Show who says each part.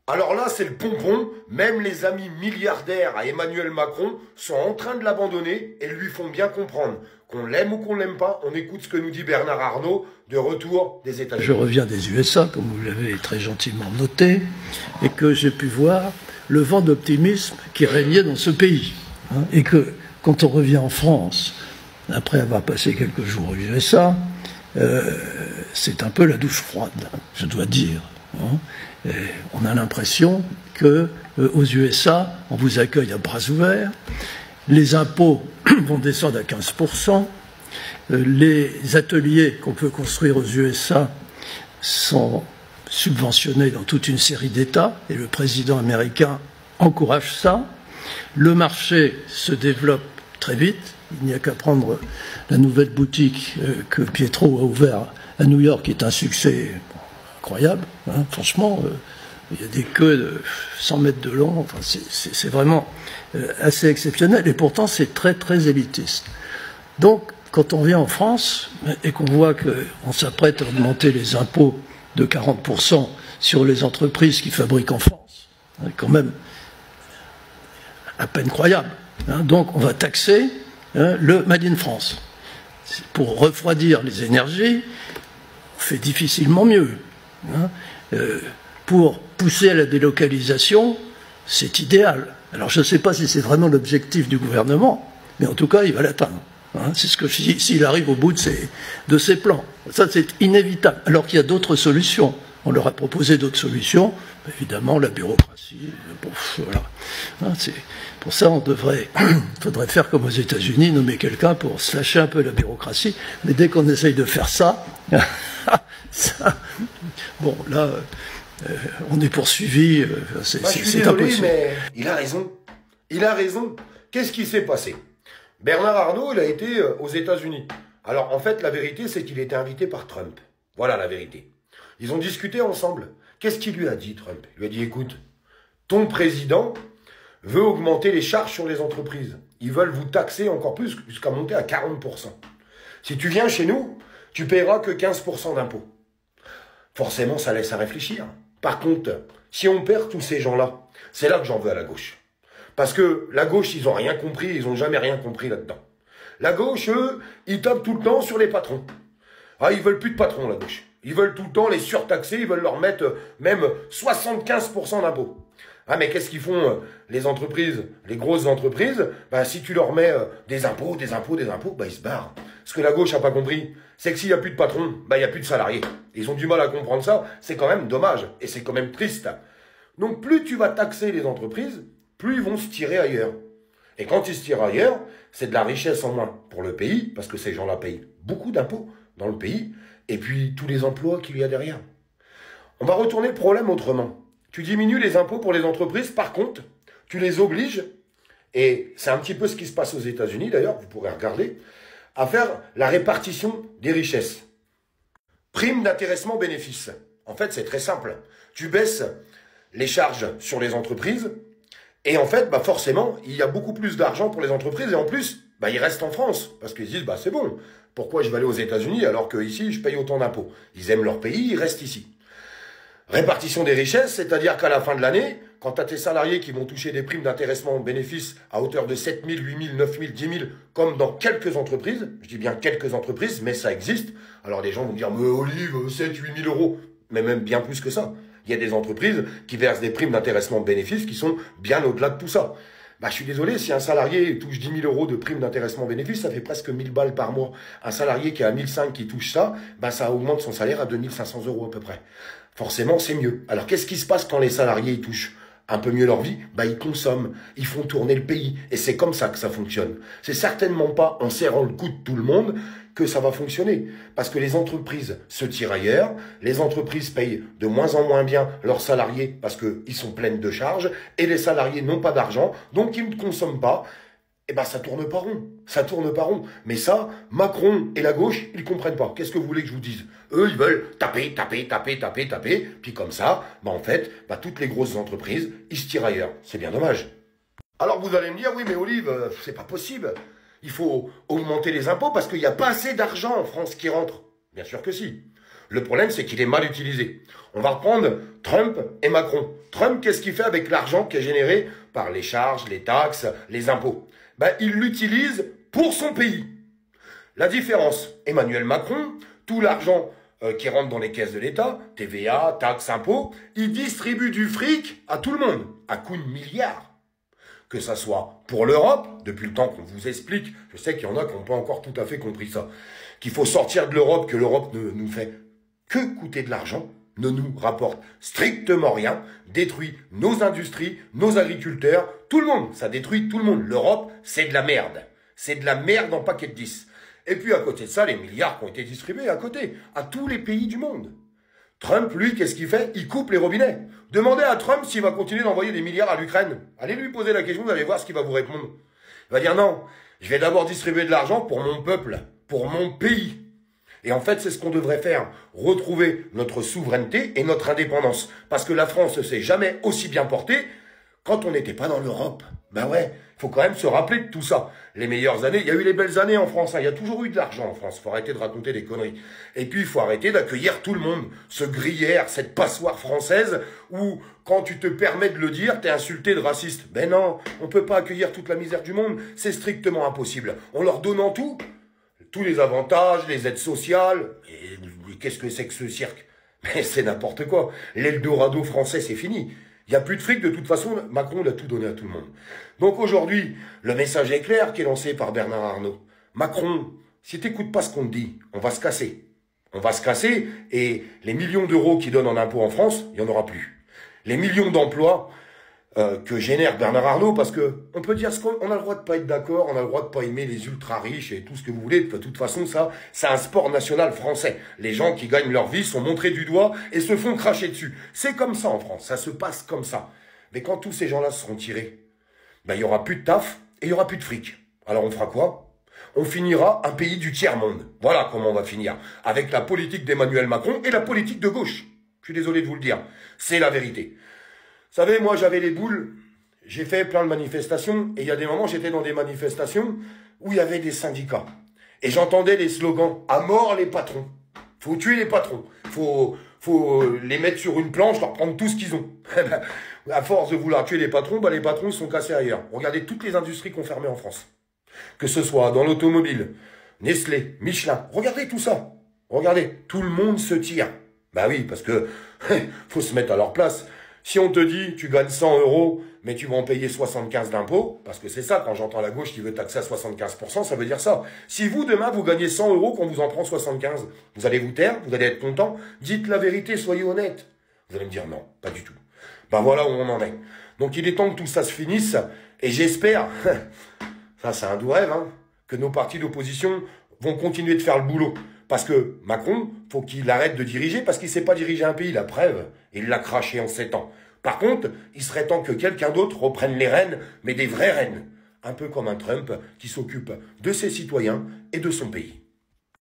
Speaker 1: Alors là, c'est le pompon. Même les amis milliardaires à Emmanuel Macron sont en train de l'abandonner et lui font bien comprendre qu'on l'aime ou qu'on l'aime pas. On écoute ce que nous dit Bernard Arnault de retour des États-Unis.
Speaker 2: Je reviens des USA, comme vous l'avez très gentiment noté, et que j'ai pu voir le vent d'optimisme qui régnait dans ce pays. Et que quand on revient en France, après avoir passé quelques jours aux USA, c'est un peu la douche froide, je dois dire. Et on a l'impression que aux USA, on vous accueille à bras ouverts, les impôts vont descendre à 15%, les ateliers qu'on peut construire aux USA sont subventionnés dans toute une série d'États, et le président américain encourage ça. Le marché se développe très vite. Il n'y a qu'à prendre la nouvelle boutique que Pietro a ouverte à New York, qui est un succès incroyable. Franchement, il y a des queues de 100 mètres de long. Enfin, c'est vraiment assez exceptionnel. Et pourtant, c'est très, très élitiste. Donc, quand on vient en France et qu'on voit qu'on s'apprête à augmenter les impôts de 40% sur les entreprises qui fabriquent en France, quand même à peine croyable. Donc, on va taxer le Made in France. Pour refroidir les énergies, on fait difficilement mieux. Pour pousser à la délocalisation, c'est idéal. Alors je ne sais pas si c'est vraiment l'objectif du gouvernement, mais en tout cas, il va l'atteindre. C'est ce que je dis, s'il arrive au bout de ses plans. Ça, c'est inévitable. Alors qu'il y a d'autres solutions. On leur a proposé d'autres solutions. Évidemment, la bureaucratie. Voilà. C'est pour ça, faudrait faire comme aux États-Unis, nommer quelqu'un pour se lâcher un peu la bureaucratie. Mais dès qu'on essaye de faire ça, bon, là, on est poursuivi. C'est impossible.
Speaker 1: Mais il a raison. Il a raison. Qu'est-ce qui s'est passé? Bernard Arnault, il a été aux États-Unis. Alors, en fait, la vérité, c'est qu'il était invité par Trump. Voilà la vérité. Ils ont discuté ensemble. Qu'est-ce qu'il lui a dit, Trump? Il lui a dit, écoute, ton président veut augmenter les charges sur les entreprises. Ils veulent vous taxer encore plus, jusqu'à monter à 40%. Si tu viens chez nous, tu paieras que 15% d'impôts. Forcément, ça laisse à réfléchir. Par contre, si on perd tous ces gens-là, c'est là que j'en veux à la gauche. Parce que la gauche, ils n'ont rien compris, ils n'ont jamais rien compris là-dedans. La gauche, eux, ils tapent tout le temps sur les patrons. Ah, ils veulent plus de patrons, la gauche. Ils veulent tout le temps les surtaxer, ils veulent leur mettre même 75% d'impôts. Ah, mais qu'est-ce qu'ils font, les entreprises, les grosses entreprises? Bah, si tu leur mets des impôts, bah, ils se barrent. Ce que la gauche n'a pas compris, c'est que s'il n'y a plus de patrons, bah, il n'y a plus de salariés. Ils ont du mal à comprendre ça, c'est quand même dommage, et c'est quand même triste. Donc, plus tu vas taxer les entreprises, plus ils vont se tirer ailleurs. Et quand ils se tirent ailleurs, c'est de la richesse en moins pour le pays, parce que ces gens-là payent beaucoup d'impôts dans le pays, et puis tous les emplois qu'il y a derrière. On va retourner le problème autrement. Tu diminues les impôts pour les entreprises, par contre, tu les obliges, et c'est un petit peu ce qui se passe aux États-Unis d'ailleurs, vous pourrez regarder, à faire la répartition des richesses. Prime d'intéressement bénéfice. En fait, c'est très simple. Tu baisses les charges sur les entreprises, et en fait, bah forcément, il y a beaucoup plus d'argent pour les entreprises, et en plus, bah ils restent en France, parce qu'ils se disent, bah c'est bon, pourquoi je vais aller aux États-Unis alors qu'ici, je paye autant d'impôts? Ils aiment leur pays, ils restent ici. Répartition des richesses, c'est-à-dire qu'à la fin de l'année, quand tu as tes salariés qui vont toucher des primes d'intéressement au bénéfice à hauteur de 7 000, 8 000, 9 000, 10 000, comme dans quelques entreprises, je dis bien quelques entreprises, mais ça existe. Alors les gens vont dire, mais Olive, 7 8 000 euros, mais même bien plus que ça. Il y a des entreprises qui versent des primes d'intéressement au bénéfice qui sont bien au-delà de tout ça. Bah, je suis désolé, si un salarié touche 10 000 euros de prime d'intéressement au bénéfice, ça fait presque 1 000 balles par mois. Un salarié qui a 1 500 qui touche ça, bah, ça augmente son salaire à 2 500 euros à peu près. Forcément, c'est mieux. Alors, qu'est-ce qui se passe quand les salariés ils touchent un peu mieux leur vie? Bah, ils consomment, ils font tourner le pays. Et c'est comme ça que ça fonctionne. C'est certainement pas en serrant le cou de tout le monde que ça va fonctionner. Parce que les entreprises se tirent ailleurs, les entreprises payent de moins en moins bien leurs salariés parce qu'ils sont pleines de charges, et les salariés n'ont pas d'argent, donc ils ne consomment pas. Eh ben, ça tourne pas rond. Ça tourne pas rond. Mais ça, Macron et la gauche, ils comprennent pas. Qu'est-ce que vous voulez que je vous dise? Eux, ils veulent taper. Puis comme ça, bah, en fait, bah, toutes les grosses entreprises, ils se tirent ailleurs. C'est bien dommage. Alors vous allez me dire, oui, mais Olive, c'est pas possible. Il faut augmenter les impôts parce qu'il n'y a pas assez d'argent en France qui rentre. Bien sûr que si. Le problème, c'est qu'il est mal utilisé. On va reprendre Trump et Macron. Trump, qu'est-ce qu'il fait avec l'argent qui est généré par les charges, les taxes, les impôts? Il l'utilise pour son pays. La différence, Emmanuel Macron, tout l'argent qui rentre dans les caisses de l'État, TVA, taxes, impôts, il distribue du fric à tout le monde, à coups de milliards. Que ça soit pour l'Europe, depuis le temps qu'on vous explique, je sais qu'il y en a qui n'ont pas encore tout à fait compris ça, qu'il faut sortir de l'Europe, que l'Europe ne nous fait que coûter de l'argent, ne nous rapporte strictement rien, détruit nos industries, nos agriculteurs, tout le monde, ça détruit tout le monde. L'Europe, c'est de la merde. C'est de la merde en paquet de 10. Et puis à côté de ça, les milliards qui ont été distribués à côté, à tous les pays du monde. Trump, lui, qu'est-ce qu'il fait? Il coupe les robinets. Demandez à Trump s'il va continuer d'envoyer des milliards à l'Ukraine. Allez lui poser la question, vous allez voir ce qu'il va vous répondre. Il va dire non, je vais d'abord distribuer de l'argent pour mon peuple, pour mon pays. Et en fait, c'est ce qu'on devrait faire. Retrouver notre souveraineté et notre indépendance. Parce que la France ne s'est jamais aussi bien portée quand on n'était pas dans l'Europe. Ben ouais, il faut quand même se rappeler de tout ça. Les meilleures années, il y a eu les belles années en France. Il y a toujours eu de l'argent en France. Il faut arrêter de raconter des conneries. Et puis, il faut arrêter d'accueillir tout le monde. Ce gruyère, cette passoire française où, quand tu te permets de le dire, t'es insulté de raciste. Ben non, on peut pas accueillir toute la misère du monde. C'est strictement impossible. En leur donnant tout, tous les avantages, les aides sociales. Et qu'est-ce que c'est que ce cirque? Mais c'est n'importe quoi. L'Eldorado français, c'est fini. Il n'y a plus de fric, de toute façon, Macron l'a tout donné à tout le monde. Donc aujourd'hui, le message est clair qui est lancé par Bernard Arnault. Macron, si tu n'écoutes pas ce qu'on te dit, on va se casser. On va se casser et les millions d'euros qu'ils donnent en impôts en France, il n'y en aura plus. Les millions d'emplois que génère Bernard Arnault, parce que on peut dire ce qu'on a le droit de pas être d'accord, on a le droit de pas aimer les ultra riches et tout ce que vous voulez. De toute façon, ça, c'est un sport national français. Les gens qui gagnent leur vie sont montrés du doigt et se font cracher dessus. C'est comme ça en France, ça se passe comme ça. Mais quand tous ces gens-là seront tirés, il y aura plus de taf et il y aura plus de fric. Alors on fera quoi? On finira un pays du tiers-monde. Voilà comment on va finir. Avec la politique d'Emmanuel Macron et la politique de gauche. Je suis désolé de vous le dire. C'est la vérité. Vous savez, moi, j'avais les boules, j'ai fait plein de manifestations, et il y a des moments, j'étais dans des manifestations où il y avait des syndicats. Et j'entendais les slogans, à mort les patrons. Faut tuer les patrons. Faut les mettre sur une planche, leur prendre tout ce qu'ils ont. À force de vouloir tuer les patrons, les patrons sont cassés ailleurs. Regardez toutes les industries qu'on fermait en France. Que ce soit dans l'automobile, Nestlé, Michelin, regardez tout ça. Regardez, tout le monde se tire. Bah oui, parce que faut se mettre à leur place. Si on te dit, tu gagnes 100 euros, mais tu vas en payer 75 d'impôts, parce que c'est ça, quand j'entends la gauche qui veut taxer à 75%, ça veut dire ça. Si vous, demain, vous gagnez 100 euros, qu'on vous en prend 75, vous allez vous taire, vous allez être content, dites la vérité, soyez honnête. Vous allez me dire non, pas du tout. Voilà où on en est. Donc il est temps que tout ça se finisse, et j'espère, ça c'est un doux rêve, que nos partis d'opposition vont continuer de faire le boulot. Parce que Macron, faut qu'il arrête de diriger, parce qu'il ne sait pas diriger un pays, la preuve, il l'a craché en 7 ans. Par contre, il serait temps que quelqu'un d'autre reprenne les rênes, mais des vraies rênes. Un peu comme un Trump qui s'occupe de ses citoyens et de son pays.